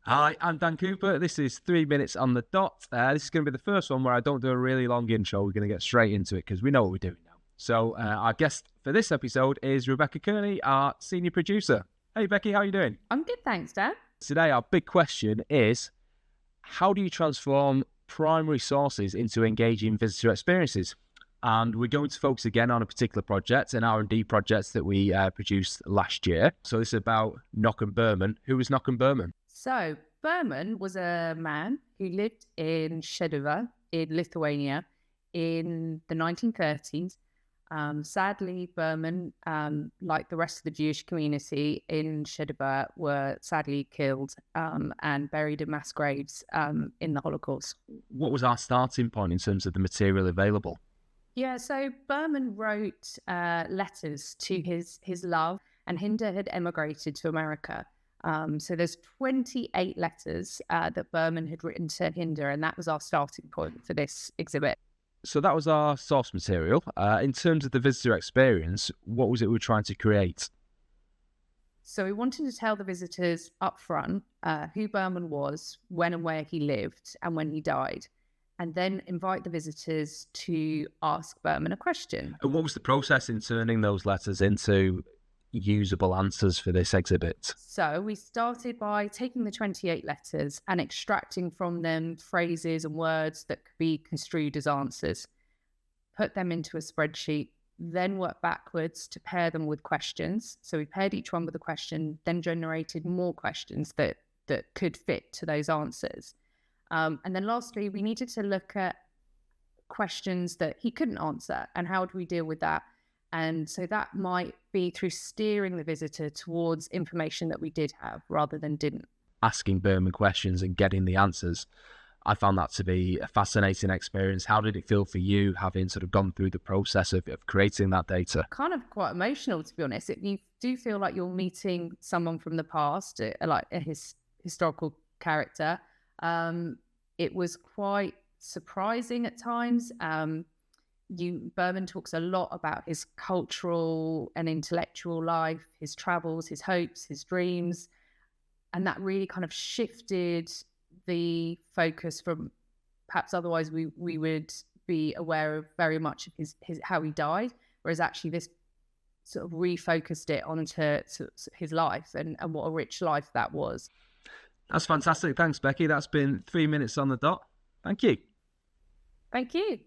Hi, I'm Dan Cooper. This is 3 minutes on the dot. This is going to be the first one where I don't do a really long intro. We're going to get straight into it because we know what we're doing now. So our guest for this episode is Becky Kearney, our senior producer. Hey, Becky, how are you doing? I'm good, thanks, Dan. Today, our big question is, how do you transform primary sources into engaging visitor experiences? And we're going to focus again on a particular project, an R&D project that we produced last year. So this is about Knock Berman. Who was Knock Berman? So, Berman was a man who lived in Šeduva in Lithuania in the 1930s. Sadly, Berman, like the rest of the Jewish community in Šeduva, were sadly killed and buried in mass graves in the Holocaust. What was our starting point in terms of the material available? Yeah, so Berman wrote letters to his love, and Hinder had emigrated to America. So there's 28 letters that Berman had written to Hinder, and that was our starting point for this exhibit. So that was our source material. In terms of the visitor experience, what was it we were trying to create? So we wanted to tell the visitors up front who Berman was, when and where he lived, and when he died, and then invite the visitors to ask Berman a question. And what was the process in turning those letters into usable answers for this exhibit? So we started by taking the 28 letters and extracting from them phrases and words that could be construed as answers, put them into a spreadsheet, then work backwards to pair them with questions. So we paired each one with a question, then generated more questions that could fit to those answers. And then lastly, we needed to look at questions that he couldn't answer and how do we deal with that? And so that might be through steering the visitor towards information that we did have rather than didn't. Asking Berman questions and getting the answers. I found that to be a fascinating experience. How did it feel for you, having sort of gone through the process of creating that data? Kind of quite emotional, to be honest. You do feel like you're meeting someone from the past, like a historical character. It was quite surprising at times. Berman talks a lot about his cultural and intellectual life, his travels, his hopes, his dreams, and that really kind of shifted the focus from perhaps otherwise we would be aware of very much of his how he died, whereas actually this sort of refocused it onto his life and what a rich life that was. That's fantastic. Thanks, Becky. That's been 3 minutes on the dot. Thank you. Thank you.